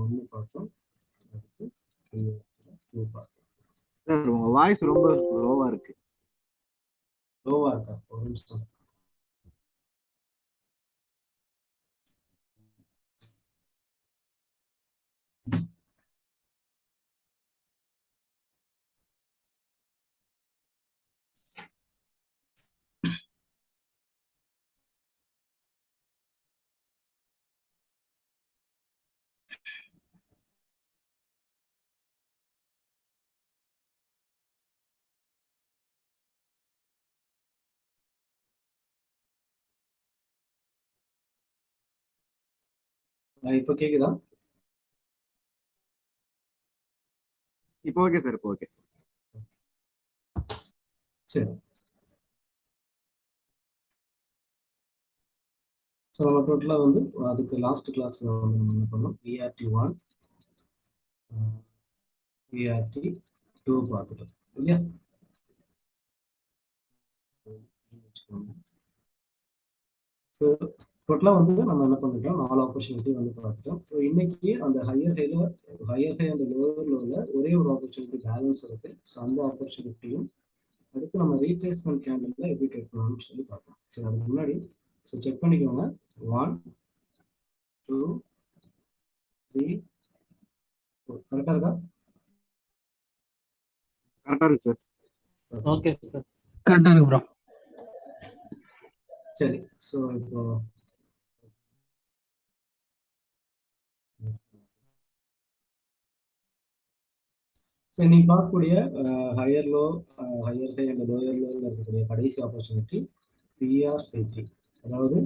ஒன்று பார்த்தோம், அடுத்து டூ பார்த்தோம். சார் உங்க வாய்ஸ் ரொம்ப லோவா இருக்கு. லோவா இருக்கா? ஒரு நிமிஷம். இப்போ கேக்குதா? இப்போ ஓகே சார், இப்போ ஓகே. சரி. ஸோ நம்ம டோட்டலாக வந்து அதுக்கு லாஸ்ட் கிளாஸில் வந்து நம்ம என்ன பண்ணோம், ERT1 ERT2 பார்த்துட்டோம் இல்லையா? ஸோ டோட்டலாக வந்து நம்ம என்ன பண்ணிட்டோம், 4 ஆப்பர்ச்சுனிட்டி வந்து பார்த்துட்டோம். ஸோ இன்னைக்கு அந்த ஹையர் ஹை அந்த லோவர் லோவில் ஒரே ஒரு ஆப்பர்ச்சுனிட்டி பேலன்ஸ் இருக்கு. ஸோ அந்த ஆப்பர்ச்சுனிட்டியும் அடுத்து நம்ம ரீட்ரேஸ்மெண்ட் கேண்டில் எப்படி ட்ரேட் பண்ணலாம்னு சொல்லி பார்க்கலாம். சரி, அதுக்கு முன்னாடி ஸோ செக் பண்ணிக்கோங்க. 1 2 3 4 கரெக்டாக இருக்கா? கரெக்டா இருக்கு சார். ஓகே சார், கரெக்டா இருக்கு ப்ரோ. சரி, ஸோ இப்போ நீங்க பார்க்கக்கூடிய higher low, higher high and lower லோவில் இருக்கக்கூடிய கடைசி ஆப்பர்ச்சுனிட்டி PRCT, அதாவது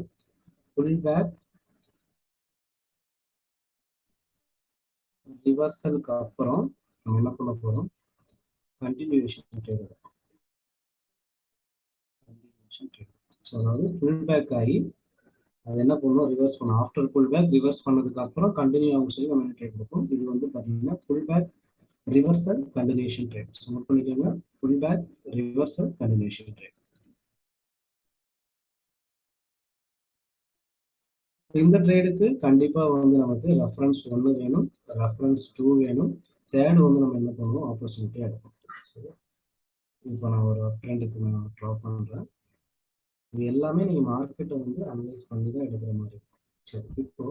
புல் பேக் ரிவர்சலுக்கு அப்புறம் நம்ம என்ன பண்ண போறோம், கண்டினியூஷன் ட்ரேட். ஸோ அதாவது புல் பேக் ஆகி அது என்ன பண்ணும், ரிவர்ஸ் பண்ணும். ஆஃப்டர் புல் பேக் ரிவர்ஸ் பண்ணதுக்கு அப்புறம் கண்டினியூ ஆகும் சொல்லி நம்ம ட்ரேட் கொடுப்போம். இது வந்து பார்த்தீங்கன்னா pull back reversal continuation trade. So note பண்ணிக்கோங்க, pull back reversal continuation trade. இந்த ட்ரேடுக்கு கண்டிப்பா வந்து நமக்கு ரெஃபரன்ஸ் 1 வேணும், ரெஃபரன்ஸ் 2 வேணும், தேர்ட் வந்து நம்ம என்ன பண்ணுவோம், ஆப்பர்ச்சுனிட்டி எடுப்போம். சரி, இப்போ நான் ஒரு ட்ரெண்டுக்கு நான் ட்ரா பண்றேன். இது எல்லாமே நீங்க மார்க்கெட்டை வந்து அனலைஸ் பண்ணி தான் எடுக்கிற மாதிரி இருக்கும். சரி, இப்போ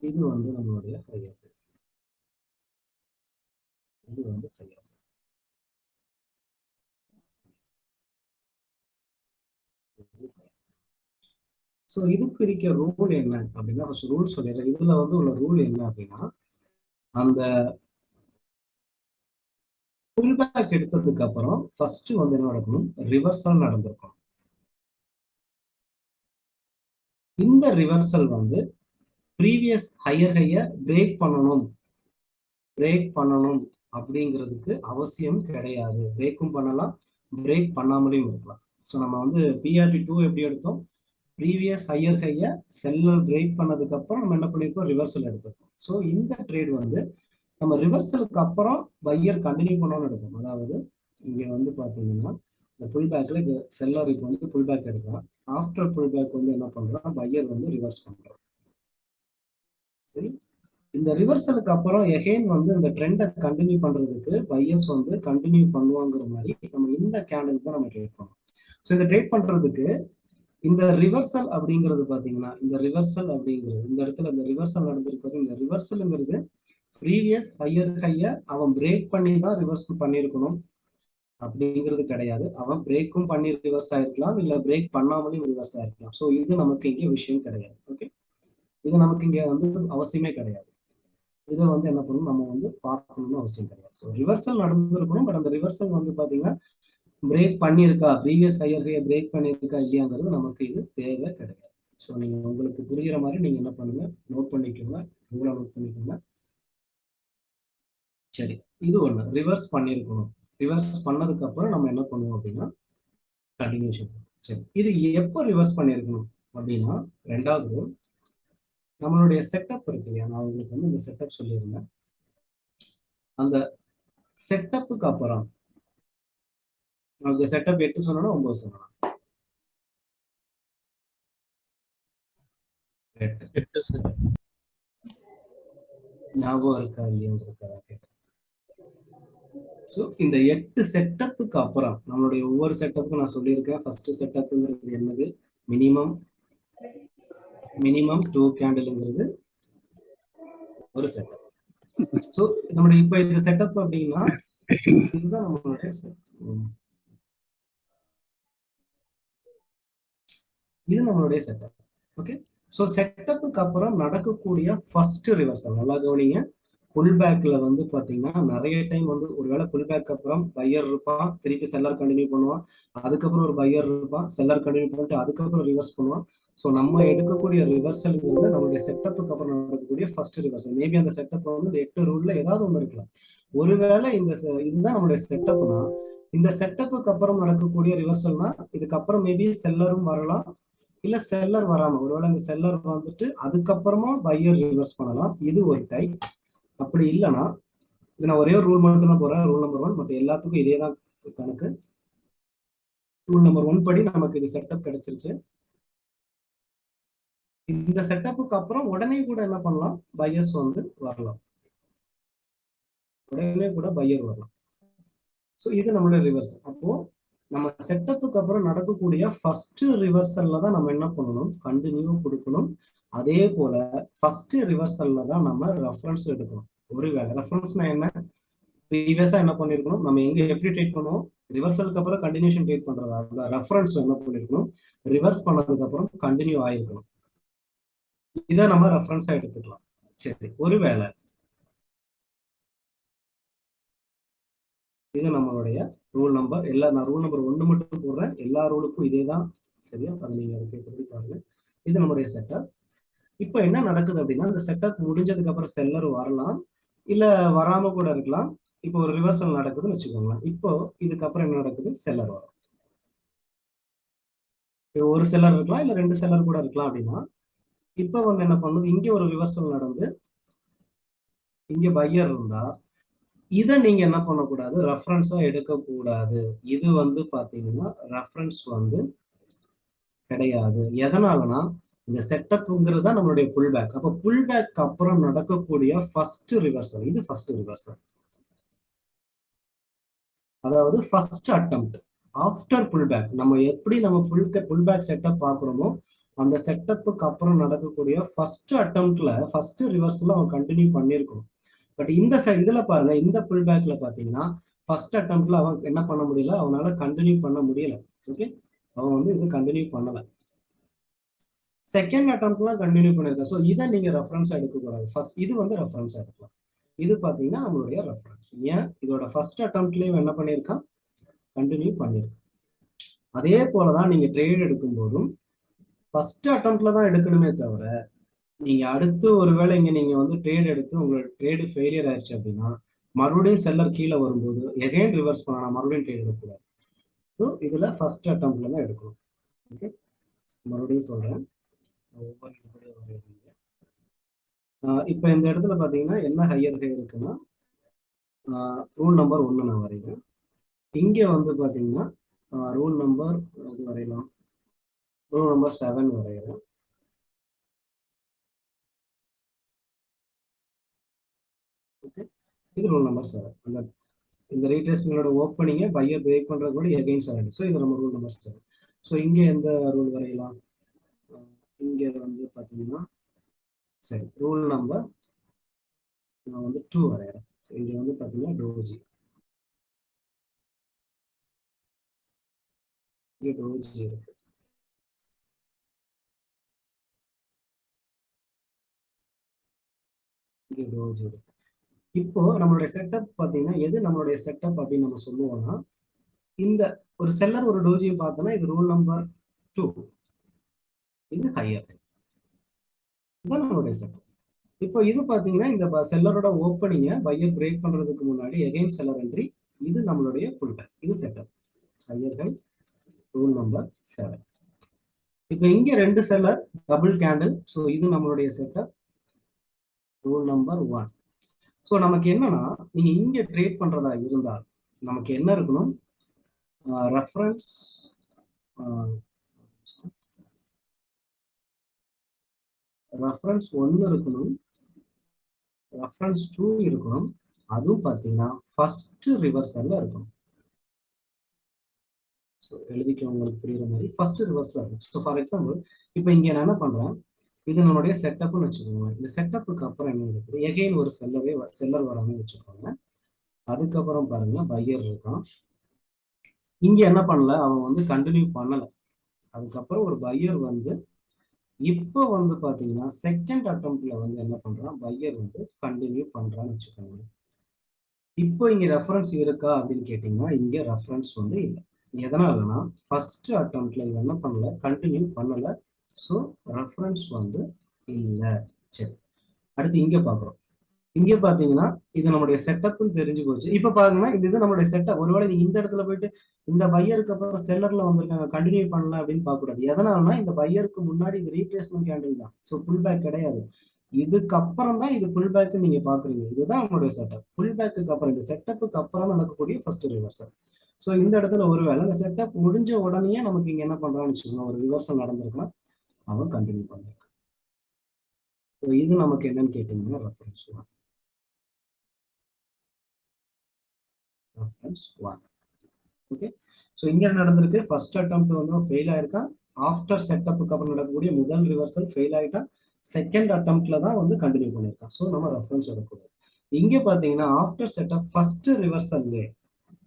இது வந்து நம்மளுடைய ஹையர், இது வந்து ஹையர். ஸோ இதுக்கு இருக்க ரூல் என்ன அப்படின்னா, ஃபர்ஸ்ட் ரூல் சொல்லிடுறேன். இதுல வந்து உள்ள ரூல் என்ன அப்படின்னா, அந்த புல் பேக் எடுத்ததுக்கு அப்புறம் ஃபர்ஸ்ட் வந்து என்ன நடக்கணும், ரிவர்சல் நடந்திருக்கும். இந்த ரிவர்சல் வந்து ப்ரீவியஸ் ஹையர் ஹைய பிரேக் பண்ணணும் அப்படிங்கிறதுக்கு அவசியம் கிடையாது. பிரேக்கும் பண்ணலாம், பிரேக் பண்ணாமலையும் இருக்கலாம். ஸோ நம்ம வந்து PRT2 எப்படி எடுத்தோம், ப்ரீவியஸ் ஹையர் ஹைய செல்லர் பிரேக் பண்ணதுக்கு அப்புறம் நம்ம என்ன பண்ணிருக்கோம், ரிவர்சல் எடுத்திருக்கோம். ஸோ இந்த ட்ரேட் வந்து நம்ம ரிவர்சலுக்கு அப்புறம் பையர் கண்டினியூ பண்ணணும்னு எடுப்போம். அதாவது இங்க வந்து பாத்தீங்கன்னா இந்த புல் பேக்ல செல்லர் இப்போ வந்து புல் பேக் எடுக்கலாம். ஆஃப்டர் புல் பேக் வந்து என்ன பண்றோம், பையர் வந்து ரிவர்ஸ் பண்றோம். சரி, இந்த ரிவர்சலுக்கு அப்புறம் எகைன் வந்து இந்த ட்ரெண்டை கண்டினியூ பண்றதுக்கு பையர்ஸ் வந்து கண்டினியூ பண்ணுவாங்கிற மாதிரி நம்ம இந்த கேண்டில் தான் நம்ம ட்ரேட் பண்ணோம். ஸோ இந்த ட்ரேட் பண்றதுக்கு இந்த ரிவர்சல் அப்படிங்கிறது பாத்தீங்கன்னா, இந்த ரிவர்சல் அப்படிங்கிறது இந்த இடத்துல இந்த ரிவர்சல் நடந்திருக்கிறது, இந்த ரிவர்சல்ங்கிறது ப்ரீவியஸ் ஹையர் ஹைய அவன் பிரேக் பண்ணி தான் ரிவர்ஸ் பண்ணியிருக்கணும் அப்படிங்கிறது கிடையாது. அவன் பிரேக்கும் பண்ணி ரிவர்ஸ் ஆயிருக்கலாம், இல்ல பிரேக் பண்ணாமலும் ரிவர்ஸ் ஆயிருக்கலாம். ஸோ இது நமக்கு இங்கே விஷயம் கிடையாது. ஓகே, இது நமக்கு இங்க வந்து அவசியமே கிடையாது. இதை வந்து என்ன பண்ணணும், நம்ம வந்து பார்க்கணும்னு அவசியம் கிடையாது. ஸோ ரிவர்சல் நடந்திருக்கணும், பட் அந்த ரிவர்சல் வந்து பாத்தீங்கன்னா பிரேக் பண்ணியிருக்கா, ப்ரீவியஸ் ஹையர் ஹைய பிரேக் பண்ணியிருக்கா இல்லையாங்கிறது நமக்கு இது தேவை கிடையாது. ஸோ நீங்க உங்களுக்கு புரிகிற மாதிரி நீங்க என்ன பண்ணுங்க, நோட் பண்ணிக்கோங்க, உங்களை நோட் பண்ணிக்கோங்க. சரி, இது ஒண்ணு ரிவர்ஸ் பண்ணிருக்கணும். ரிவர்ஸ் பண்ணதுக்கு அப்புறம் நம்ம என்ன பண்ணுவோம் அப்படின்னா கண்டினியூஷன். சரி, இது எப்போ ரிவர்ஸ் பண்ணிருக்கணும் அப்படின்னா, ரெண்டாவது ரூல் நம்மளுடைய செட்டப் இருக்கு இல்லையா, நான் உங்களுக்கு வந்து இந்த செட்டப் சொல்லியிருந்தேன். அந்த செட்டப்புக்கு அப்புறம் நமக்கு செட்டப் 8 சொன்னா 9 சொல்லலாம். 8 ஞாபகம் இருக்கா இல்லையா? ஸோ இந்த 8 செட்டப்புக்கு அப்புறம் நம்மளுடைய ஒவ்வொரு செட்டப்புக்கும் நான் சொல்லியிருக்கேன். ஃபர்ஸ்ட் செட்டப்புங்கிறது என்னது? மினிமம் 2 கேண்டில்ங்கிறது ஒரு செட்டப். ஸோ நம்மளுடைய இப்ப இந்த செட்டப் அப்படின்னா இதுதான் நம்மளுடைய இது நம்மளுடைய செட்டப். ஓகே, ஸோ செட்டப்புக்கு அப்புறம் நடக்கக்கூடிய ஃபர்ஸ்ட் ரிவர்சல் நல்லா கவனிங்க. புல் பேக்ல வந்து பாத்தீங்கன்னா நிறைய டைம் வந்து ஒருவேளை புல் பேக் அப்புறம் பையர் இருப்பான், திருப்பி செல்லர் கண்டினியூ பண்ணுவான், அதுக்கப்புறம் ஒரு பையர் இருப்பான், செல்லர் கண்டினியூ பண்ணிட்டு அதுக்கப்புறம் ரிவர்ஸ் பண்ணுவான். ஸோ நம்ம எடுக்கக்கூடிய ரிவர்சல்ங்கிறது நம்மளுடைய செட்டப்புக்கு அப்புறம் நடக்கக்கூடிய ஃபர்ஸ்ட் ரிவர்சல். மேபி அந்த செட்டப் வந்து இந்த 8 ரூல்ல ஏதாவது ஒன்று இருக்கலாம். ஒருவேளை இதுதான் நம்மளுடைய செட்டப்னா, இந்த செட்டப்புக்கு அப்புறம் நடக்கக்கூடிய ரிவர்சல்னா இதுக்கப்புறம் மேபி செல்லரும் வரலாம், இல்ல செல்லர் வராம ஒருவேளை இந்த செல்லர் வந்துட்டு அதுக்கப்புறமா பையர் ரிவர்ஸ் பண்ணலாம். இது ஒரு டைப். அப்படி இல்லைன்னா இது நான் ஒரே ஒரு ரூல் மட்டும் தான் போறேன், ரூல் நம்பர் 1. பட் எல்லாத்துக்கும் இதே தான் கணக்கு. ரூல் நம்பர் 1 படி நமக்கு இது செட்டப் கிடைச்சிருச்சு. இந்த செட்டப்புக்கு அப்புறம் உடனே கூட என்ன பண்ணலாம், பையர்ஸ் வந்து வரலாம், உடனே கூட பையர் வரலாம். ஸோ இது நம்மளுடைய ரிவர்சல். அப்போ நம்ம செட்டப்புக்கு அப்புறம் நடக்கக்கூடிய ஃபர்ஸ்ட் ரிவர்சல்ல தான் நம்ம என்ன பண்ணணும், கண்டினியூ கொடுக்கணும். அதே போல ஃபர்ஸ்ட் ரிவர்சல்ல தான் நம்ம ரெஃபரன்ஸ் எடுக்கணும். ஒருவேளை ரெஃபரன்ஸ்னா என்ன, ப்ரீவியஸா என்ன பண்ணிருக்கணும், நம்ம எங்க எப்படி ட்ரேட் பண்ணுவோம், ரிவர்சலுக்கு அப்புறம் கண்டினியூஷன் ட்ரேட் பண்றதா இருந்தா ரெஃபரன்ஸ் என்ன பண்ணிருக்கணும், ரிவர்ஸ் பண்ணதுக்கு அப்புறம் கண்டினியூ ஆயிருக்கணும். இதை நம்ம ரெஃபரன்ஸா எடுத்துக்கலாம். சரி, ஒருவேளை இது நம்மளுடைய ரூல் நம்பர். நான் ரூல் நம்பர் 1 மட்டும் போடுறேன், எல்லா ரூலுக்கும் இதே தான். சரியா, அதை நீங்க அதுக்கு ஏற்ற பாருங்க. இது நம்மளுடைய செட்டப். இப்போ என்ன நடக்குது அப்படின்னா, இந்த செட்டப் முடிஞ்சதுக்கு அப்புறம் செல்லர் வரலாம், இல்ல வராம கூட இருக்கலாம். இப்போ ஒரு ரிவர்சல் நடக்குதுன்னு வச்சுக்கோங்களேன். இப்போ இதுக்கப்புறம் என்ன நடக்குது, செல்லர் வரும். ஒரு செல்லர் இருக்கலாம், இல்ல 2 செல்லர் கூட இருக்கலாம். அப்படின்னா இப்ப வந்து என்ன பண்ணுது, இங்க ஒரு ரிவர்சல் நடந்து இங்க பையர் இருந்தா இதை நீங்க என்ன பண்ணக்கூடாது, ரெஃபரன்ஸா எடுக்கக்கூடாது. இது வந்து பாத்தீங்கன்னா ரெஃபரன்ஸ் வந்து கிடையாது. எதனாலனா இந்த செட்டப்ங்கிறது தான் நம்மளுடைய புல் பேக். அப்ப புல் பேக் அப்புறம் நடக்கக்கூடிய ஃபர்ஸ்ட் ரிவர்சல், இது ஃபர்ஸ்ட் ரிவர்சல். அதாவது first attempt after pull back. நம்ம எப்படி நம்ம புல் பேக் செட்டப் பாக்குறோமோ அந்த செட்டப்புக்கு அப்புறம் நடக்கக்கூடிய ஃபர்ஸ்ட் அட்டெம்ப்ட்ல ஃபர்ஸ்ட் ரிவர்சல் அவன் கண்டினியூ பண்ணிருக்கணும். பட் இந்த இதுல பாருங்க, இந்த புல் பேக்ல பாத்தீங்கன்னா ஃபர்ஸ்ட் அட்டெம்ப்ட்ல அவன் என்ன பண்ண முடியல, அவனால கண்டினியூ பண்ண முடியல. ஓகே, அவன் வந்து இது கண்டினியூ பண்ணல. செகண்ட் அட்டெம்ப்ட்லாம் கண்டினியூ பண்ணிருக்கான். ஸோ இதை நீங்க ரெஃபரன்ஸா எடுக்கக்கூடாது. ஃபர்ஸ்ட் இது வந்து ரெஃபரன்ஸா எடுக்கலாம். இது பாத்தீங்கன்னா நம்மளுடைய ரெஃபரன்ஸ். ஏன், இதோட ஃபர்ஸ்ட் அட்டெம்ப்ட்லயும் என்ன பண்ணிருக்கான், கண்டினியூ பண்ணிருக்கான். அதே போலதான் நீங்க ட்ரேட் எடுக்கும் போதும் ஃபர்ஸ்ட் அட்டெம்ப்ட்ல தான் எடுக்கணுமே தவிர, நீங்க அடுத்து ஒருவேளை இங்க நீங்க வந்து ட்ரேட் எடுத்து உங்களோட ட்ரேடு ஃபெயிலியர் ஆயிடுச்சு அப்படின்னா மறுபடியும் செல்லர் கீழே வரும்போது எகைன் ரிவர்ஸ் பண்ணலாம், மறுபடியும் ட்ரேட் எடுக்கக்கூடாது. ஸோ இதுல ஃபர்ஸ்ட் அட்டெம்ப்ட்ல தான் எடுக்கணும். ஓகே, மறுபடியும் சொல்றேன், ஒவ்வொரு இதுபடியும் வரையறீங்க. இப்போ இந்த இடத்துல பாத்தீங்கன்னா என்ன ஹையர் ஹை இருக்குன்னா, ரூல் நம்பர் 1 நான் வரைகிறேன். இங்க வந்து பாத்தீங்கன்னா ரூல் நம்பர் இது வரையலாம், ரூல் நம்பர் 7 வரைகிறேன். ஓகே, இது ரூல் நம்பர் 7. அந்த இந்த ரீட்ரேஸ்மெண்டோட ஓப்பனிங்கை பையர் பிரேக் பண்றது கூட எகைன்ஸ்ட் ஆகிடும். ஸோ இது நம்ம ரூல் நம்பர் 7. ஸோ இங்க எந்த ரூல் வரையலாம், இங்க வந்து பாத்தீங்கன்னா சரி ரூல் நம்பர் நான் வந்து 2 வரைகிறேன். ஸோ இங்க வந்து பாத்தீங்கன்னா டோஜி, இங்க டோஜி இருக்கு. இங்க டோஜி இருக்கு. இப்போ நம்மளுடைய செட்டப் பாத்தீங்கன்னா எது நம்மளுடைய செட்டப் அப்படின்னு நம்ம சொல்லுவோம்னா, இந்த ஒரு செல்லர் ஒரு டோஜியும் பார்த்தோம்னா இது ரூல் நம்பர் 2, இது ஹையர், இதுதான் நம்மளுடைய செட்டப். இப்போ இது பாத்தீங்கன்னா இந்த செல்லரோட ஓப்பனிங்கை பையர் பிரேக் பண்றதுக்கு முன்னாடி எகைன் செல்லர் என்ட்ரி, இது நம்மளுடைய புல் பேக், இது செட்டப் ஹையர்கள் ரூல் நம்பர் 7. இப்போ இங்க 2 செல்லர் டபுள் கேண்டில், ஸோ இது நம்மளுடைய செட்டப் ரூல் நம்பர் 1. ஸோ நமக்கு என்னன்னா, நீங்க இங்க ட்ரேட் பண்றதா இருந்தால் நமக்கு என்ன இருக்கணும், ரெஃபரன்ஸ் ரெஃபரன்ஸ் 1 இருக்கணும், ரெஃபரன்ஸ் 2 இருக்கணும். அதுவும் பார்த்தீங்கன்னா ஃபர்ஸ்ட் ரிவர்சல்ல இருக்கணும். ஸோ எழுதிக்க உங்களுக்கு புரியுற மாதிரி ஃபர்ஸ்ட் ரிவர்ஸ்ல இருக்கும். ஸோ ஃபார் எக்ஸாம்பிள் இப்போ இங்கே நான் என்ன பண்றேன், இது நம்மளுடைய செட்டப்னு வச்சுக்கோங்க. இந்த செட்டப்புக்கு அப்புறம் என்ன இருக்குது, எகைன் ஒரு செல்லர் வரான்னு வச்சுக்கோங்க. அதுக்கப்புறம் பாருங்க பையர் இருக்கான். இங்க என்ன பண்ணல, அவன் வந்து கண்டினியூ பண்ணல. அதுக்கப்புறம் ஒரு பையர் வந்து இப்போ வந்து பாத்தீங்கன்னா செகண்ட் அட்டம்ப்ட்ல வந்து என்ன பண்றான், பையர் வந்து கண்டினியூ பண்றான்னு வச்சுக்கோங்க. இப்போ இங்க ரெஃபரன்ஸ் இருக்கா அப்படின்னு கேட்டீங்கன்னா இங்க ரெஃபரன்ஸ் வந்து இல்லை. எதனாலனா ஃபர்ஸ்ட் அட்டம்ப்ட்ல இவன் என்ன பண்ணல, கண்டினியூ பண்ணல. ஸோ ரெஃபரன்ஸ் வந்து இல்லை. சரி, அடுத்து இங்க பாக்குறோம். இங்க பாத்தீங்கன்னா இது நம்மளுடைய செட்டப்னு தெரிஞ்சு போச்சு. இப்ப பாருங்கன்னா இது நம்மளுடைய செட்டப். ஒருவேளை நீங்க இந்த இடத்துல போயிட்டு இந்த பையருக்கு அப்புறம் செல்லர்ல வந்திருக்காங்க கண்டினியூ பண்ணல அப்படின்னு பார்க்க கூடாது. எதனாலனா இந்த பையருக்கு முன்னாடி இது ரீட்ரேஸ்மெண்ட் கேண்டில் தான். ஸோ புல் பேக் கிடையாது. இதுக்கப்புறம் தான் இது புல் பேக் நீங்க பாக்குறீங்க. இதுதான் நம்மளுடைய செட்டப். புல் பேக்கு அப்புறம் இந்த செட்டப்புக்கு அப்புறம் நடக்கக்கூடிய ஃபர்ஸ்ட் ரிவர்சல். ஸோ இந்த இடத்துல ஒருவேளை இந்த செட்டப் முடிஞ்ச உடனே நமக்கு இங்க என்ன பண்றான்னு வச்சுக்கோங்க, ஒரு ரிவர்சல் நடந்திருக்கலாம், அவன் கண்டினியூ பண்ணிருக்கான். ஸோ இது நமக்கு என்னன்னு கேட்டீங்கன்னா ரெஃபரன்ஸ் 1. ரெஃபரன்ஸ் 1. ஓகே. ஸோ இங்க நடந்திருக்கு, ஃபர்ஸ்ட் அட்டம்ப்ட் வந்து ஃபெயில் ஆயிருக்கா. ஆஃப்டர் செட்டப்புக்கு அப்புறம் நடக்கக்கூடிய முதல் ரிவர்சல் ஃபெயில் ஆயிட்டா. செகண்ட் அட்டம்ப்ட்ல தான் வந்து கண்டினியூ பண்ணியிருக்கான். ஸோ நம்ம ரெஃபரன்ஸ் எடுக்கக்கூடாது. இங்க பாத்தீங்கன்னா ஆஃப்டர் செட்டப் ஃபர்ஸ்ட் ரிவர்சல்லே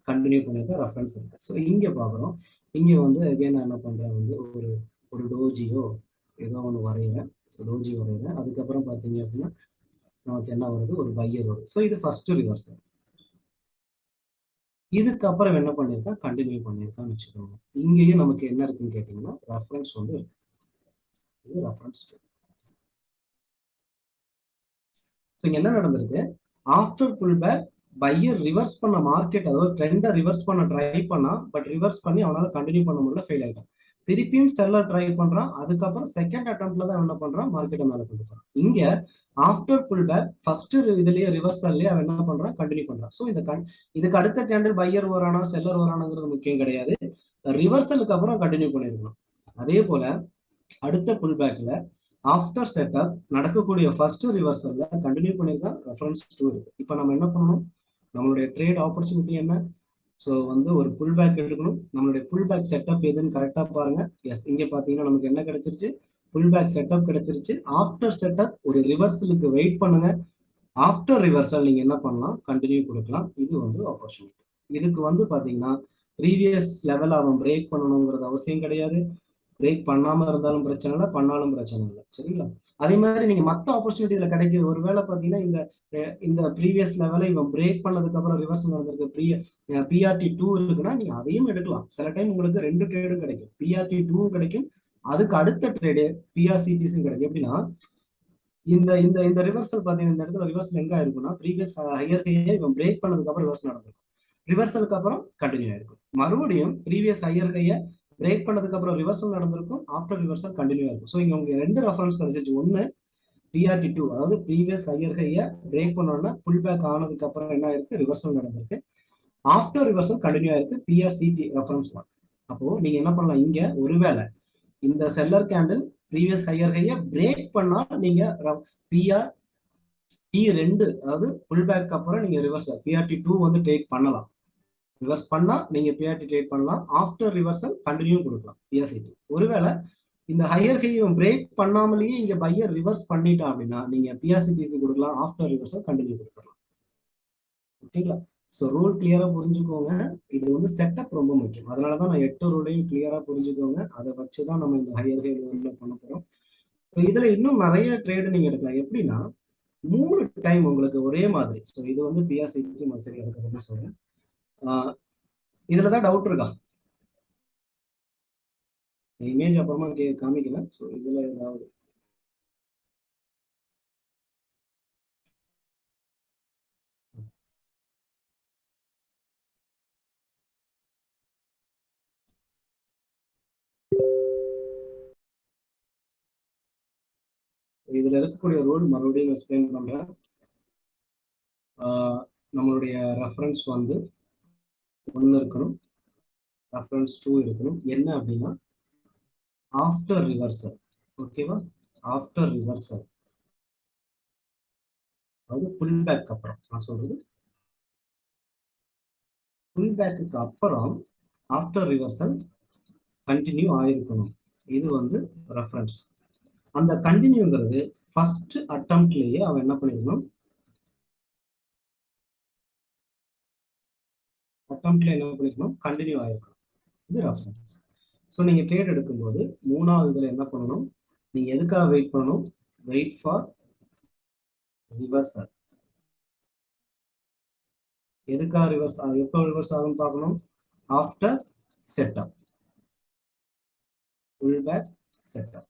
கண்டினியூ பண்ணியிருக்கா, ரெஃபரன்ஸ் இருக்கு. ஸோ இங்க பாக்குறோம். இங்க வந்து அகைன் நான் என்ன பண்றேன், வந்து ஒரு டோஜியோ ஏதோ ஒன்று வரைகிறேன். ஸோ டோஜி வரைகிறேன். அதுக்கப்புறம் பாத்தீங்க அப்படின்னா நமக்கு என்ன வருது, ஒரு பையர் வருது. ஸோ இது ஃபர்ஸ்ட் ரிவர்சல். இதுக்கப்புறம் என்ன பண்ணிருக்கா, கண்டினியூ பண்ணிருக்கான்னு வச்சுக்கோங்க. இங்கேயும் நமக்கு என்ன இருக்குன்னு கேட்டீங்கன்னா ரெஃபரன்ஸ் வந்து இருக்கு. இது ரெஃபரன்ஸ் 2. ஸோ இங்க என்ன நடந்திருக்கு, after pull back buyer reverse பண்ண மார்க்கெட், அதாவது ட்ரெண்டை ரிவர்ஸ் பண்ண ட்ரை பண்ணா, பட் ரிவர்ஸ் பண்ணி அவனால கண்டினியூ பண்ண முடியல, ஃபெயில் ஆயிட்டான். திருப்பியும் செல்லர் ட்ரை பண்றான். அதுக்கப்புறம் செகண்ட் அட்டம்ப்ட்ல தான் என்ன பண்றான், மார்க்கெட்டை மேல கொண்டு போறான். இங்க ஆஃப்டர் புல் பேக் ஃபர்ஸ்ட் இதுலயே ரிவர்சல்லயே அவன் என்ன பண்றான், கண்டினியூ பண்றான். ஸோ இதுக்கு அடுத்த கேண்டில் பையர் வரானா செல்லர் வரானாங்கிறது முக்கியம் கிடையாது. ரிவர்சலுக்கு அப்புறம் கண்டினியூ பண்ணிருக்கணும். அதே போல அடுத்த புல் பேக்ல ஆஃப்டர் செட்டப் நடக்கக்கூடிய ஃபர்ஸ்ட் ரிவர்சல்ல கண்டினியூ பண்ணிருக்கான், ரெஃபரன்ஸ் 2 இருக்கு. இப்போ நம்ம என்ன பண்ணணும், நம்மளுடைய ட்ரேட் ஆப்பர்ச்சுனிட்டி என்ன, ஸோ வந்து ஒரு புல் பேக் எடுக்கணும். நம்மளுடைய புல் பேக் செட்டப் எதுன்னு கரெக்டா பாருங்க. எஸ், இங்க பாத்தீங்கன்னா நமக்கு என்ன கிடைச்சிருச்சு, புல் பேக் செட்டப் கிடைச்சிருச்சு. ஆஃப்டர் செட்டப் ஒரு ரிவர்சலுக்கு வெயிட் பண்ணுங்க. ஆஃப்டர் ரிவர்சல் நீங்க என்ன பண்ணலாம், கண்டினியூ கொடுக்கலாம். இது வந்து ஆப்பர்ச்சுனிட்டி. இதுக்கு வந்து பாத்தீங்கன்னா ப்ரீவியஸ் லெவல் அவன் பிரேக் பண்ணணுங்கிறது அவசியம் கிடையாது. பிரேக் பண்ணாம இருந்தாலும் பிரச்சனை இல்லை, பண்ணாலும் பிரச்சனை இல்லை. சரிங்களா? அதே மாதிரி நீங்க மற்ற ஆப்பர்ச்சுனிட்டியில கிடைக்குது. ஒருவேளை பாத்தீங்கன்னா இந்த ப்ரீவியஸ் லெவலை இவன் பிரேக் பண்ணதுக்கு அப்புறம் ரிவர்ஸ் நடந்திருக்கு, பிஆர்டி 2 இருக்குன்னா நீங்க அதையும் எடுக்கலாம். சில டைம் உங்களுக்கு 2 ட்ரேடும் கிடைக்கும், பிஆர்டி 2 கிடைக்கும், அதுக்கு அடுத்த ட்ரேடு பிஆர்சிடிஸும் கிடைக்கும். எப்படின்னா இந்த இந்த இந்த ரிவர்சல் பாத்தீங்கன்னா இந்த இடத்துல ரிவர்சல் எங்க இருக்குன்னா ப்ரீவியஸ் ஹையர் ஹையை இவன் பிரேக் பண்ணதுக்கு அப்புறம் ரிவர்ஸ் நடந்திருக்கும், ரிவர்சலுக்கு அப்புறம் கண்டினியூ ஆயிருக்கும். மறுபடியும் ப்ரீவியஸ் ஹையர் ஹையை பிரேக் பண்ணதுக்கு அப்புறம் ரிவர்சல் நடந்திருக்கும், ஆஃப்டர் ரிவர்சல் கண்டினியூ ஆயிருக்கும். ஸோ இங்க உங்களுக்கு 2 ரெஃபரன்ஸ் கிடைச்சிச்சு. ஒன்னு பிஆர்டி 2, அதாவது ப்ரீவியஸ் ஹையர் ஹையை பிரேக் பண்ணோம்னா புல் பேக் ஆனதுக்கு அப்புறம் என்ன ஆயிருக்கு, ரிவர்சல் நடந்திருக்கு. ஆஃப்டர் ரிவர்சல் கண்டினியூ ஆயிருக்கு, பிஆர்சிடி ரெஃபரன்ஸ் 1. அப்போ நீங்க என்ன பண்ணலாம், இங்க ஒருவேளை இந்த செல்லர் கேண்டில் ப்ரீவியஸ் ஹையர் ஹையை பிரேக் பண்ணா நீங்க பிஆர் T2, அதாவது புல் பேக் அப்புறம் நீங்க ரிவர்சல் பிஆர்டி 2 வந்து ட்ரேட் பண்ணலாம். ரிவர்ஸ் பண்ணா நீங்க பிஆர்டி ட்ரேட் பண்ணலாம். ஆஃப்டர் ரிவர்சல் கண்டினியூ கொடுக்கலாம் பிஆர்சிடி. ஒருவேளை இந்த ஹையர் ஹையும் பிரேக் பண்ணாமலேயே இங்க பையர் ரிவர்ஸ் பண்ணிட்டான் அப்படின்னா நீங்க பிஆர்சிடிசி கொடுக்கலாம், ஆஃப்டர் ரிவர்சல் கண்டினியூ கொடுக்கலாம். ஓகேங்களா? ஸோ ரூல் கிளியரா புரிஞ்சுக்கோங்க. இது வந்து செட்டப் ரொம்ப முக்கியம். அதனாலதான் நான் 8 ரூலையும் கிளியரா புரிஞ்சுக்கோங்க. அதை வச்சுதான் நம்ம இந்த ஹையர் ஹை பண்ண போறோம். இதுல இன்னும் நிறைய ட்ரேடு நீங்க எடுக்கலாம். எப்படின்னா 3 டைம் உங்களுக்கு ஒரே மாதிரி. ஸோ இது வந்து பிஆர்சிடி மசரி, அதுக்கு சொல்றேன். இதுலதான் டவுட் இருக்கா? இமேஜ் அப்புறமா காமிக்கிறேன். ஸோ இதுல ஏதாவது இதுல இருக்கக்கூடிய ரூல் மறுபடியும் எக்ஸ்பிளைன் பண்றேன். நம்மளுடைய ரெஃபரன்ஸ் வந்து 1 இருக்கணும், ரெஃபரன்ஸ் 2 இருக்கணும். என்ன அப்படின்னா ஆஃப்டர் ரிவர்சல். ஓகேவா? ஆஃப்டர் ரிவர்சல் அதாவது புல் பேக் அப்புறம் நான் சொல்றது புல் பேக்கு அப்புறம் ஆஃப்டர் ரிவர்சல் கண்டினியூ ஆயிருக்கணும். இது வந்து ரெஃபரன்ஸ். அந்த கண்டினியூங்கிறது ஃபர்ஸ்ட் அட்டம்ப்ட்லயே அவன் என்ன பண்ணிருக்கணும், அட்டம்ப்ட்ல என்ன பண்ணிருக்கணும், கண்டினியூ ஆயிருக்கணும். இது ரெஃபரன்ஸ். ஸோ நீங்க ட்ரேட் எடுக்கும்போது மூணாவது இதுல என்ன பண்ணணும், நீங்க எதுக்காக வெயிட் பண்ணணும், வெயிட் ஃபார் ரிவர்சல். எதுக்காக ரிவர்ஸ் ஆகும், எப்போ ரிவர்ஸ் ஆகும்னு பார்க்கணும், after setup, pull back setup.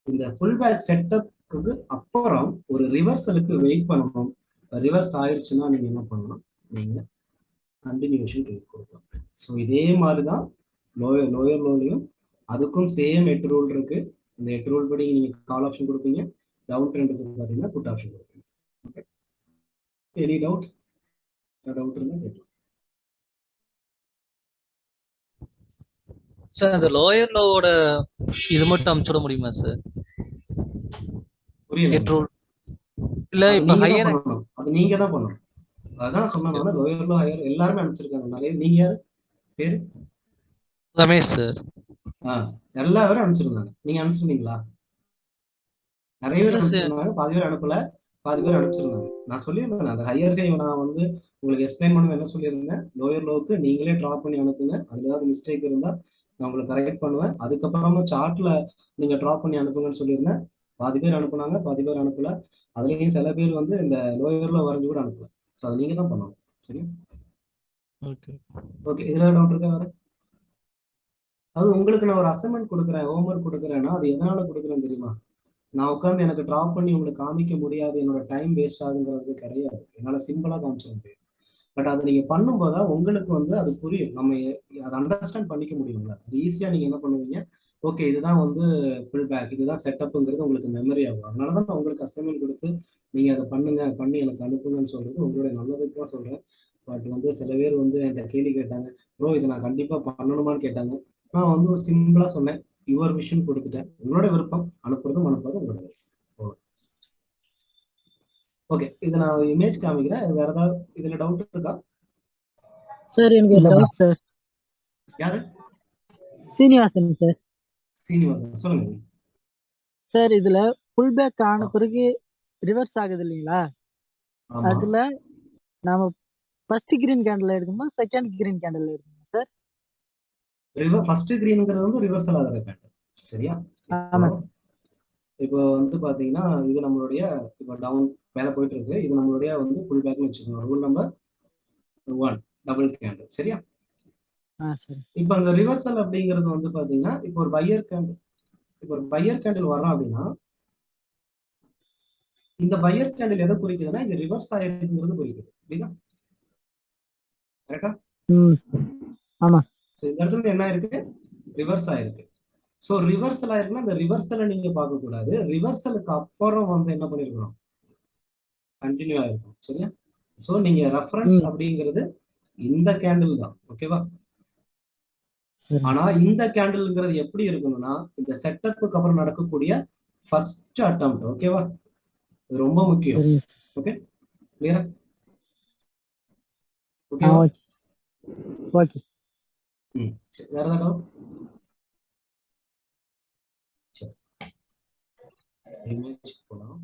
இந்த புல் பேக் செட்டப்புக்கு அப்புறம் ஒரு ரிவர்சலுக்கு வெயிட் பண்ணணும். ரிவர்ஸ் ஆயிடுச்சுன்னா நீங்க என்ன பண்ணணும், நீங்க கண்டினியூஷன் கொடுக்கலாம். ஸோ இதே மாதிரி தான் லோயர் லோலையும் அதுக்கும் சேம் 8 ரூல் இருக்கு. இந்த 8 ரூல் படி நீங்க கால் ஆப்ஷன் கொடுப்பீங்க, டவுன் ட்ரெண்டுக்கு பார்த்தீங்கன்னா புட் ஆப்ஷன் கொடுப்பீங்க. ஓகே, எனி டவுட் இருந்தா கேட்கலாம். சார் அந்த லோயர் லோவோட இது மட்டும் அமுச்சிட முடியுமா சார்? புரியல. இல்ல இப்ப ஹையர் அது நீங்க தான் பண்ணணும். அதான் சொன்னனால லோயர் லோ ஹையர் எல்லாருமே அனுப்பிச்சிருக்காங்க. நிறைய நீங்க யாரு பேரு? ரமேஷ் சார். எல்லாரும் அனுப்பிச்சிருந்தாங்க. நீங்க அனுப்பிச்சிருந்தீங்களா? நிறைய பேர் அனுப்பிச்சிருந்தாங்க, பாதி பேர் அனுப்பல, பாதி பேர் அனுப்பிச்சிருந்தாங்க. நான் சொல்லியிருந்தேன் அந்த ஹையர் ஹை நான் வந்து உங்களுக்கு எக்ஸ்பிளைன் பண்ண என்ன சொல்லியிருந்தேன், லோயர் லோவுக்கு நீங்களே ட்ராப் பண்ணி அனுப்புங்க, அதுல ஏதாவது மிஸ்டேக் இருந்தா நான் உங்களுக்கு கரெக்ட் பண்ணுவேன். அதுக்கப்புறமா சார்ட்ல நீங்க ட்ராப் பண்ணி அனுப்புங்கன்னு சொல்லியிருந்தேன். பாதி பேர் அனுப்புனாங்க, பாதி பேர் அனுப்பல. அதுலயும் சில பேர் வந்து இந்த லோயர்ல வரைஞ்சு கூட அனுப்பல. ஸோ அதை நீங்க தான் பண்ணணும். சரி, ஓகே. இதுல டவுட் இருக்கா வேற? அது உங்களுக்கு நான் ஒரு அசைன்மெண்ட் கொடுக்குறேன், ஹோம்ஒர்க் கொடுக்குறேன்னா அது எதனால கொடுக்குறேன்னு தெரியுமா? நான் உட்காந்து எனக்கு ட்ராப் பண்ணி உங்களுக்கு காமிக்க முடியாது, என்னோட டைம் வேஸ்ட் ஆகுங்கிறது கிடையாது. என்னால சிம்பிளா காமிச்சிட முடியும். பட் அதை நீங்க பண்ணும்போது உங்களுக்கு வந்து அது புரியும், நம்ம அதை அண்டர்ஸ்டாண்ட் பண்ணிக்க முடியும்ல. அது ஈஸியா நீங்க என்ன பண்ணுவீங்க, ஓகே இதுதான் வந்து புல் பேக், இதுதான் செட்டப்ங்கிறது உங்களுக்கு மெமரி ஆகும். அதனாலதான் நான் உங்களுக்கு அசைன்மெண்ட் கொடுத்து நீங்க அதை பண்ணுங்க, பண்ணி எனக்கு அனுப்புங்கன்னு சொல்றது உங்களுடைய நல்லதுக்கு தான் சொல்றேன். பட் வந்து சில பேர் வந்து என்கிட்ட கேள்வி கேட்டாங்க, ப்ரோ இதை நான் கண்டிப்பா பண்ணணுமான்னு கேட்டாங்க. நான் வந்து ஒரு சிம்பிளா சொன்னேன், யுவர் விஷன் கொடுத்துட்டேன். உங்களோட விருப்பம், அனுப்புறதும் அனுப்புறதும் உங்களோட விருப்பம். ஓகே, இதை நான் இமேஜ் காமிக்கிறேன். வேற ஏதாவது இதுல டவுட் இருக்கா சார்? எனக்கு டவுட் சார். யாரு? சீனிவாசன் சார். சீனிவாசன் சொல்லுங்க சார். இதுல புல் பேக் ஆன பிறகு ரிவர்ஸ் ஆகுது இல்லைங்களா? அதுல நாம ஃபர்ஸ்ட் கிரீன் கேண்டில் எடுக்குமா, செகண்ட் கிரீன் கேண்டில் எடுக்குமா சார்? ஃபர்ஸ்ட் கிரீன்ங்கிறது வந்து ரிவர்சல் ஆகிற கேண்டில். சரியா? இப்போ வந்து பாத்தீங்கன்னா இது நம்மளுடைய இப்போ டவுன் மேல போயிட்டு இருக்கு. இது நம்மளுடைய வந்து புல் பேக்னு வச்சுக்கோங்க. Rule number 1 double candle. சரியா? இப்போ அந்த ரிவர்சல் அப்படிங்கிறது வந்து பாத்தீங்கன்னா இப்போ ஒரு பையர் கேண்டில் வர்றோம் அப்படின்னா இந்த பையர் கேண்டில் எதை குறிக்குதுன்னா இது ரிவர்ஸ் ஆயிருக்குங்கிறது குறிக்குது. புரியுதா? கரெக்டா? ஆமா. சோ இந்த இடத்துல என்ன இருக்கு, ரிவர்ஸ் ஆயிருக்கு. சோ ரிவர்சல் ஆயிருக்குன்னா இந்த ரிவர்சலை நீங்க பார்க்க கூடாது, ரிவர்சலுக்கு அப்புறம் வந்து என்ன பண்ணிருக்கணும், கண்டினியூ ஆயிருக்கும். சரியா? சோ நீங்க ரெஃபரன்ஸ் அப்படிங்கிறது இந்த கேண்டில் தான். ஓகேவா? ஆனா இந்த கேண்டில்ங்கிறது எப்படி இருக்கணும்னா இந்த செட்டப்புக்கு அப்புறம் நடக்கக்கூடிய ஃபர்ஸ்ட் அட்டெம்ப்ட். ஓகேவா? இது ரொம்ப முக்கியம். ஓகே, கிளியரா? ஓகேவா? ஓகே. சரி, வேற ஏதாவது? சரி, இமேஜ் போலாம்.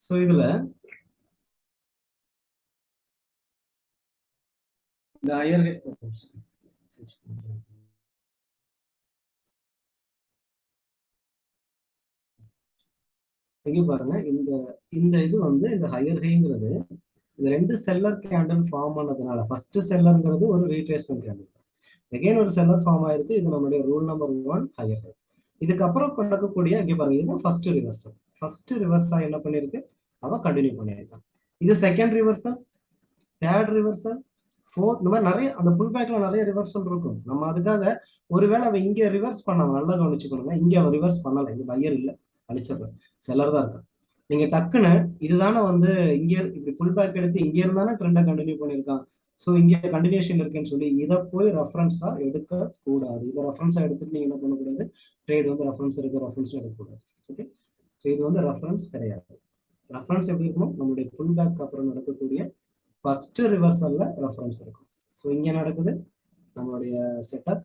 சோ இதுல இந்த ஹையர் இங்க பாருங்க, இந்த இது வந்து இந்த ஹையர் ஹைங்கிறது இந்த ரெண்டு செல்லர் கேண்டில் ஃபார்ம் ஆனதுனால ஃபர்ஸ்ட் செல்லர்ங்கிறது ஒரு ரீட்ரேஸ்மென்ட் கேண்டில், அகைன் ஒரு செல்லர் ஃபார்ம் ஆயிருக்கு. இது நம்மளுடைய ரூல் நம்பர் 1 ஹையர் ஹை. இதுக்கப்புறம் நடக்கக்கூடிய இங்க பாருங்க, இதுதான் ஃபர்ஸ்ட் ரிவர்சல். ஃபர்ஸ்ட் ரிவர்ஸா என்ன பண்ணிருக்கு, அவ கண்டினியூ பண்ணியிருக்கான். இது second reversal, third reversal, fourth, இந்த மாதிரி நிறைய அந்த புல் பேக்ல நிறைய ரிவர்சல் இருக்கும். நம்ம அதுக்காக ஒருவேளை அவன் இங்க ரிவர்ஸ் பண்ணாங்க, நல்லா கவனிச்சுக்கணுங்க, இங்க அவன் ரிவர்ஸ் பண்ணல, இங்க பையர் இல்ல, அழிச்சிடுறேன், செல்லர் தான் இருக்கான். நீங்க டக்குன்னு இதுதானே வந்து இங்க இப்படி புல் பேக் எடுத்து இங்க இருந்தானே ட்ரெண்டை கண்டினியூ பண்ணியிருக்கான், ஸோ இங்க கண்டினியூஷன் இருக்குன்னு சொல்லி இதை போய் ரெஃபரன்ஸா எடுக்க கூடாது. இதை ரெஃபரன்ஸா எடுத்துட்டு நீங்க என்ன பண்ணக்கூடாது, ட்ரேட் வந்து ரெஃபரன்ஸ் இருக்கு ரெஃபரன்ஸ் எடுக்கக்கூடாது. ஓகே, ஸோ இது வந்து ரெஃபரன்ஸ் கிடையாது. ரெஃபரன்ஸ் எப்படி இருக்கணும், நம்மளுடைய புல் பேக் அப்புறம் நடக்கக்கூடிய ஃபர்ஸ்ட் ரிவர்சல்ல ரெஃபரன்ஸ் இருக்கும். ஸோ இங்க நடக்குது நம்மளுடைய செட்டப்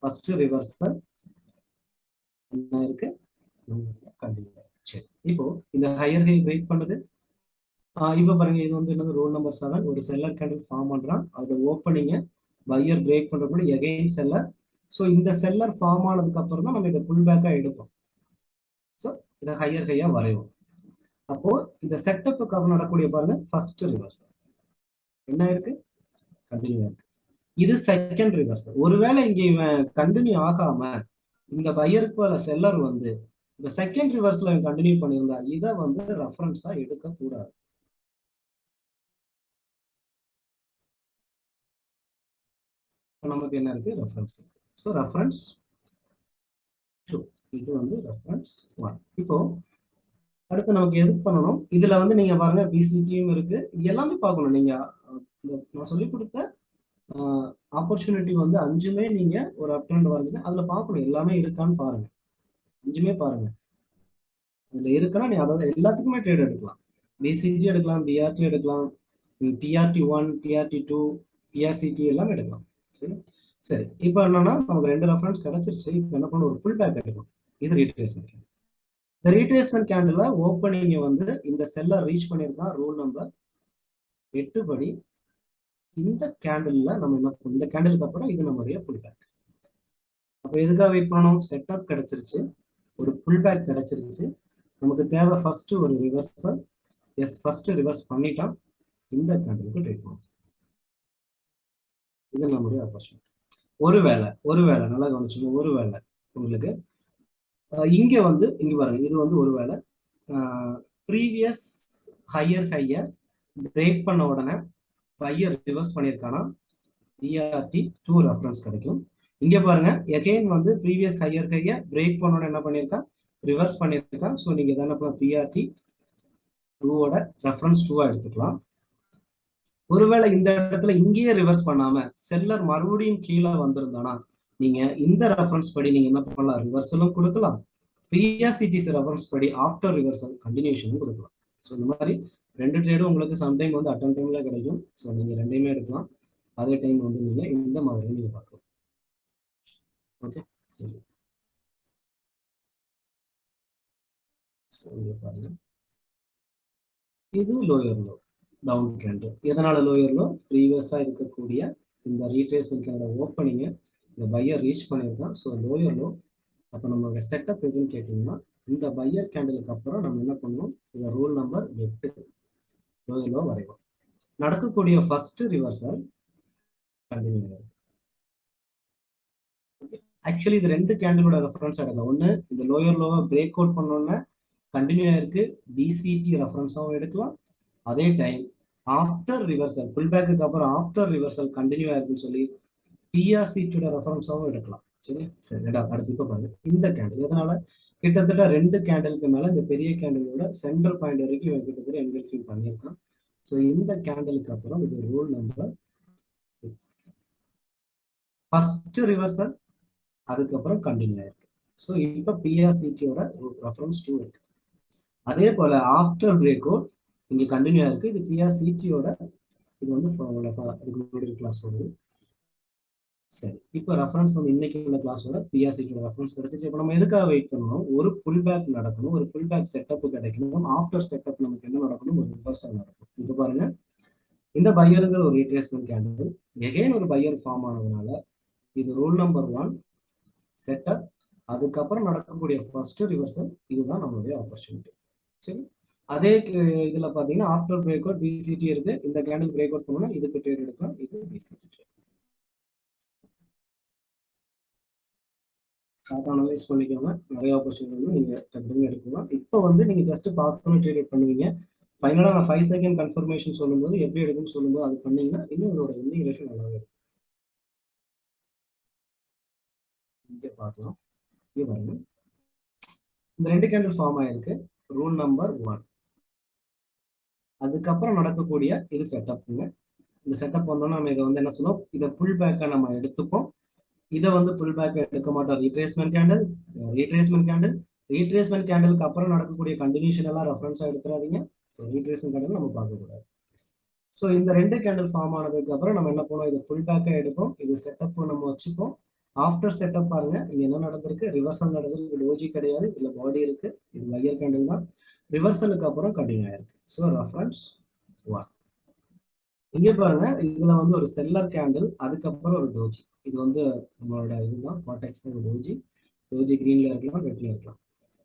ஃபர்ஸ்ட் ரிவர்சல் என்ன இருக்கு, கண்டினியூ. சரி, இப்போ இந்த ஹையர் ஹை பிரேக் பண்ணுது. இப்போ பாருங்க, இது வந்து என்னது ரோல் நம்பர் 7, ஒரு செல்லர் கேண்டில் ஃபார்ம் பண்றான். அதோட ஓப்பனிங்க பையர் பிரேக் பண்றப்போ எகைன் செல்லர். ஸோ இந்த செல்லர் ஃபார்ம் ஆனதுக்கு அப்புறம் தான் நம்ம இதை புல் பேக்கா எடுப்போம். ஸோ இதை ஹையர் ஹையா வரைவோம். அப்போ இந்த செட்டப்புக்கு அப்புறம் நடக்கூடிய பாருங்க ஃபர்ஸ்ட் ரிவர்சல் என்ன இருக்கு, கண்டினியூ இருக்கு. இது செகண்ட் ரிவர்சல். ஒருவேளை இங்க இவன் கண்டினியூ ஆகாம இந்த பையருக்கு வர செல்லர் வந்து இந்த செகண்ட் ரிவர்ஸ்ல கண்டினியூ பண்ணியிருந்தா இதை வந்து ரெஃபரன்ஸா எடுக்க கூடாது. நமக்கு என்ன இருக்கு, ரெஃபரன்ஸ். ஸோ ரெஃபரன்ஸ் 2, இது வந்து ரெஃபரன்ஸ் 1. இப்போ அடுத்து நமக்கு எது பண்ணணும், இதுல வந்து நீங்க பாருங்க பிசிடியும் இருக்கு, எல்லாமே பார்க்கணும். நீங்க நான் சொல்லி கொடுத்த ஆப்பர்ச்சுனிட்டி வந்து 5மே நீங்க ஒரு அப் ட்ரெண்ட் வரைஞ்சுன்னா அதுல பார்க்கணும் எல்லாமே இருக்கான்னு பாருங்க. 5மே பாருங்க, இதுல இருக்குன்னா நீ அதாவது எல்லாத்துக்குமே ட்ரேட் எடுக்கலாம். பிசிஜி எடுக்கலாம், பிஆர்டி எடுக்கலாம், பிஆர்டி 1, பிஆர்டி 2, பிஆர்சிடி எல்லாமே எடுக்கலாம். சரி சரி, இப்போ என்னன்னா நமக்கு 2 ரெஃபரன்ஸ் கிடைச்சிருச்சு. இப்போ என்ன பண்ணணும், ஒரு புல் பேக் எடுக்கணும். இது ரீட்ரேஸ்மெண்ட் கேண்டில். இந்த ரீட்ரேஸ்மெண்ட் கேண்டில் ஓப்பனிங்க வந்து இந்த செல்லர் ரீச் பண்ணியிருக்கா ரூல் நம்பர் 8 படி. இந்த கேண்டில்ல நம்ம என்ன பண்ணணும், இந்த கேண்டிலுக்கு அப்புறம் இது நம்மளுடைய புல் பேக். அப்போ எதுக்காக வெயிட் பண்ணணும், செட்டப் கிடைச்சிருச்சு, ஒரு புல் பேக் கிடைச்சிருச்சு. நமக்கு தேவை ஃபர்ஸ்ட் ஒரு ரிவர்சல். எஸ், ஃபர்ஸ்ட் ரிவர்ஸ் பண்ணிட்டான். இந்த கேண்டிலுக்கு ட்ரேட் பண்ணும். இது நம்முடைய ஆப்பர்ச்சுனிட்டி. ஒருவேளை நல்லா கவனிச்சுங்க, ஒருவேளை உங்களுக்கு இங்க வந்து இங்க பாருங்க, இது வந்து ஒருவேளை ப்ரீவியஸ் ஹையர் ஹைய பிரேக் பண்ண உடனே ஹையர் ரிவர்ஸ் பண்ணியிருக்கானா பிஆர்டி 2 ரெஃபரன்ஸ் கிடைக்கும். இங்க பாருங்க எகைன் வந்து ப்ரீவியஸ் ஹையர் ஹைய பிரேக் பண்ண உடனே என்ன பண்ணியிருக்கான், ரிவர்ஸ் பண்ணியிருக்கான். ஸோ நீங்க தானே பிஆர்டி 2ஓட ரெஃபரன்ஸ் 2 எடுத்துக்கலாம். ஒருவேளை இந்த இடத்துல இங்கேயே ரிவர்ஸ் பண்ணாம செல்லர் மறுபடியும் கீழே வந்திருந்தானா நீங்க இந்த ரெஃபரன்ஸ் படி நீங்க என்ன பண்ணலாம், ரிவர்சலும் கொடுக்கலாம், பிஆர்சிடிசி ரெஃபரன்ஸ் படி ஆஃப்டர் ரிவர்சல் கண்டினியூஷனும் கொடுக்கலாம். ஸோ இந்த மாதிரி 2 ட்ரேடும் உங்களுக்கு சம்டைம் வந்து அட்டன் டைம்ல கிடைக்கும். ஸோ நீங்க 2மே எடுக்கலாம். அதே டைம் வந்து நீங்க இந்த மாதிரி நீங்க பார்க்கலாம். ஓகே, சரி. பாருங்க, இது லோயர் லோ டவுன் ட்ரெண்ட். எதனால லோயர் லோ, ப்ரீவியஸா இருக்கக்கூடிய இந்த ரீட்ரேஸ்மெண்ட் ஓப்பனிங்க இந்த பையர் ரீச் பண்ணியிருக்கான். So lower low. அப்போ நம்மளோட செட்டப் எதுன்னு கேட்டீங்கன்னா, இந்த பையர் கேண்டிலுக்கு அப்புறம் நம்ம என்ன பண்ணுவோம், இந்த ரூல் நம்பர் 8 லோயர் லோ வரைவோம். நடக்கக்கூடிய ஃபர்ஸ்ட் ரிவர்சல் கண்டினியூ. ஆக்சுவலி இது 2 கேண்டிலோட ரெஃபரன்ஸ் எடுக்கலாம். ஒன்று இந்த லோயர் லோவை பிரேக் அவுட் பண்ணோன்னா கண்டினியூ ஆயிருக்கு, பிசிடி ரெஃபரன்ஸாகவும் எடுக்கலாம். அதே டைம் ஆஃப்டர் ரிவர்சல் புல் பேக்கு அப்புறம் ஆஃப்டர் ரிவர்சல் கண்டினியூ ஆயிருக்குன்னு சொல்லி பிஆர்சிடியோட ரெஃபரன்ஸாகவும் எடுக்கலாம். சரி சரி, அடுத்து இப்போ பாருங்க இந்த கேண்டில். எதனால கிட்டத்தட்ட 2 கேண்டிலுக்கு மேல இந்த பெரிய கேண்டிலோட சென்ட்ரல் பாயிண்ட் வரைக்கும் இவன் கிட்டத்தட்ட என்கல்ஃபிங் பண்ணியிருக்கான். ஸோ இந்த கேண்டிலுக்கு அப்புறம் இது ரூல் நம்பர் 6 ஃபர்ஸ்ட் ரிவர்சல், அதுக்கப்புறம் கண்டினியூ ஆயிருக்கு. ஸோ இப்போ பிஆர்சிடியோட ரெஃபரன்ஸ் 2 இருக்கு. அதே போல ஆஃப்டர் பிரேக் அவுட் இங்க கண்டினியூ ஆயிருக்கு. இது பிஆர்சிடியோட, இது வந்து இதுக்கு கிளாஸ் வருது. சரி, இப்போ ரெஃபரன்ஸ் வந்து இன்னைக்கு உள்ள கிளாஸோட பிஆர்சிடியோட ரெஃபரன்ஸ் கிடைச்சிச்சு. இப்போ நம்ம எதுக்காக வெயிட் பண்ணணும், ஒரு புல் பேக் நடக்கணும், ஒரு புல் பேக் செட்டப் கிடைக்கணும். ஆஃப்டர் செட்டப் நமக்கு என்ன நடக்கணும், ஒரு ரிவர்சல் நடக்கும். இப்போ பாருங்க, இந்த பையருங்கிற ஒரு ரீட்ரேஸ்மெண்ட் கேண்டில் எகைன் ஒரு பையர் ஃபார்ம் ஆனதுனால இது ரூல் நம்பர் 1 செட்டப், அதுக்கப்புறம் நடக்கக்கூடிய ஃபர்ஸ்ட் ரிவர்சல். இதுதான் நம்மளுடைய ஆப்பர்ச்சுனிட்டி. சரி, அதே இதுல பாத்தீங்கன்னா ஆஃப்டர் பிரேக் அவுட் பிசிடி இருக்கு. இந்த கேண்டில் பிரேக் அவுட் பண்ணோம்னா இதுக்கு ட்ரேட் எடுக்கலாம். இது பிசிடி ட்ரேட். ஷார்ட் அனலைஸ் பண்ணிக்கோங்க. நிறைய ஆப்பர்ச்சுனிட்டி வந்து நீங்க டக்குனு எடுக்கலாம். இப்போ வந்து நீங்க ஜஸ்ட் பார்த்து ட்ரேட் பண்ணுவீங்க. ஃபைனலா நான் 5 செகண்ட் கன்ஃபர்மேஷன் சொல்லும்போது எப்படி எடுக்குன்னு சொல்லும்போது அது பண்ணீங்கன்னா இன்னும் இதோட வின்னிங் ரேஷியோ நல்லாவே இருக்கும். இங்கே பார்க்கலாம், இங்கே பாருங்க, இந்த 2 கேண்டில் ஃபார்ம் ஆயிருக்கு. Rule number 1. அதுக்கப்புறம் நடக்கக்கூடிய இது செட்டப்ங்க. இந்த செட்டப் வந்தோம்னா நம்ம இதை வந்து என்ன சொல்லுவோம், இதை புல் பேக்கை நம்ம எடுத்துப்போம். இதை வந்து புல் பேக் எடுக்க மாட்டோம். Retracement candle, retracement candle, retracement கேண்டிலுக்கு அப்புறம் நடக்கக்கூடிய கண்டினியூஷன் எல்லாம் ரெஃபரன்ஸா எடுத்துறாதீங்க. ஸோ ரீட்ரேஸ்மெண்ட் கேண்டில் நம்ம பார்க்கக்கூடாது. ஸோ இந்த 2 கேண்டில் ஃபார்ம் ஆனதுக்கு அப்புறம் நம்ம என்ன பண்ணுவோம், இது புல் பேக்கை எடுப்போம். இது செட்டப் நம்ம வச்சுப்போம். ஆஃப்டர் செட்டப் பாருங்க, இங்க என்ன நடந்திருக்கு, ரிவர்சல் நடந்திருக்கு. டோஜி கிடையாது, இதுல பாடி இருக்கு. இது மையர் கேண்டில் தான். ரிவர்சலுக்கு அப்புறம் கண்டினியூ ஆயிருக்கு. So reference 1. இங்க பாருங்க, இதுல வந்து ஒரு செல்லர் கேண்டில், அதுக்கப்புறம் ஒரு டோஜி. இது வந்து நம்மளோட இதுதான் கார்டெக்ஸ் டோஜி. டோஜி கிரீன்ல இருக்கலாம், ரெட்ல இருக்கலாம்.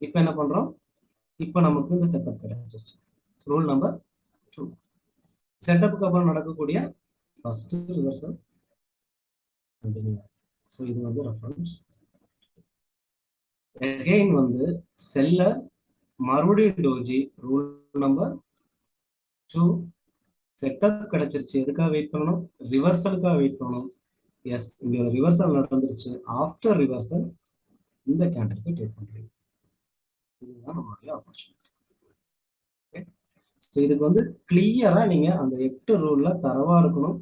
இப்போ என்ன பண்றோம், இப்போ நமக்கு இந்த செட்டப் கிடைச்சிருச்சு. Rule number 2. செட்டப்புக்கு அப்புறம் நடக்கக்கூடிய ஃபர்ஸ்ட் ரிவர்சல் கண்டினியூ. ஸோ இது வந்து ரெஃபரன்ஸ். அகைன் வந்து செல்லர் மறுபடியும் டோஜி. Rule number 2. செட்டப் கிடைச்சிருச்சு. எதுக்காக வெயிட் பண்ணணும், ரிவர்சலுக்காக வெயிட் பண்ணணும். எஸ், இங்க ரிவர்சல் நடந்துருச்சு. ஆஃப்டர் ரிவர்சல் இந்த கேண்டிலுக்கு ட்ரேட் பண்றீங்க. இதுதான் நம்மளுடைய ஆப்பர்ச்சுனிட்டி. ஸோ இதுக்கு வந்து கிளியரா நீங்க அந்த 8 ரூல்ல தரவா இருக்கணும்.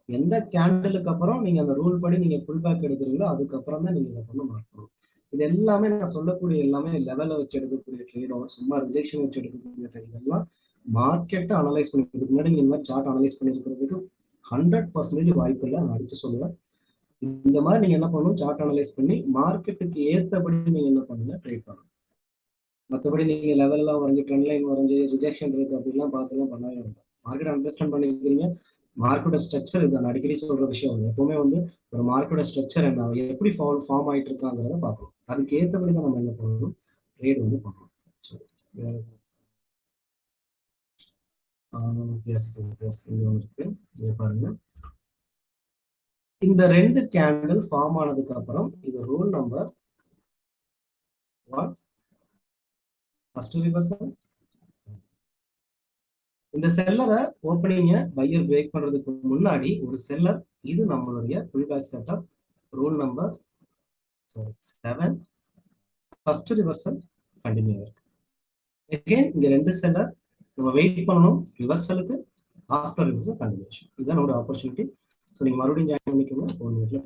எந்த கேண்டிலுக்கு அப்புறம் நீங்க அந்த ரூல் படி நீங்க புல் பேக் எடுக்கிறீங்களோ அதுக்கப்புறம் தான் நீங்க இதை பண்ண மாட்டணும். இது எல்லாமே நான் சொல்லக்கூடிய எல்லாமே லெவலை வச்சு எடுக்கக்கூடிய ட்ரேடோ, சும்மா ரிஜெக்ஷன் வச்சு எடுக்கக்கூடிய ட்ரேட், இதெல்லாம் மார்க்கெட்டை அனலைஸ் பண்ணி, இதுக்கு முன்னாடி நீங்க இந்த மாதிரி சார்ட் அனலைஸ் பண்ணிருக்கிறதுக்கு 100% வாய்ப்பு இல்லை. நான் அடிச்சு சொல்லுவேன். இந்த மாதிரி நீங்க என்ன பண்ணணும், சார்ட் அனலைஸ் பண்ணி மார்க்கெட்டுக்கு ஏற்றபடி நீங்க என்ன பண்ணுங்க, ட்ரேட் பண்ணணும். மற்றபடி நீங்க லெவல் எல்லாம் வரைஞ்சி ட்ரெண்ட் லைன் வரைஞ்சி ரிஜெக்ஷன் இருக்கு அப்படிலாம் பார்த்துலாம் பண்ணவே வேண்டாம். மார்க்கெட் அண்டர்ஸ்டாண்ட் பண்ணிக்கிறீங்க. மார்க்கெட்டோட ஸ்ட்ரக்சர் இது. நான் அடிக்கடி சொல்ற விஷயம். எப்பவுமே வந்து ஒரு மார்க்கெட்டோட ஸ்ட்ரக்சர் என்ன, எப்படி ஃபார்ம் ஆயிட்டு இருக்காங்கிறத பார்க்கணும். அதுக்கு ஏற்றபடி தான் நம்ம என்ன பண்ணணும், ட்ரேட் வந்து பண்ணணும். இருக்கு பாருங்க. இந்த 2 கேண்டில் ஃபார்ம் ஆனதுக்கு அப்புறம் இது ரூல் நம்பர் 1. First reversal. இந்த செல்லரை ஓப்பனிங்க பையர் பிரேக் பண்றதுக்கு முன்னாடி ஒரு செல்லர், இது நம்மளுடைய pull back setup. Rule number 7. First reversal continue இருக்கு. அகைன் இங்க 2 செல்லர் நம்ம வெயிட் பண்ணணும் ரிவர்சலுக்கு. After reversal continuation. இதுதான் நம்மளோட ஆப்பர்ச்சுனிட்டி. ஸோ நீங்க மறுபடியும் ஜாயின் பண்ணிக்கோங்க. 1 மினிட்ல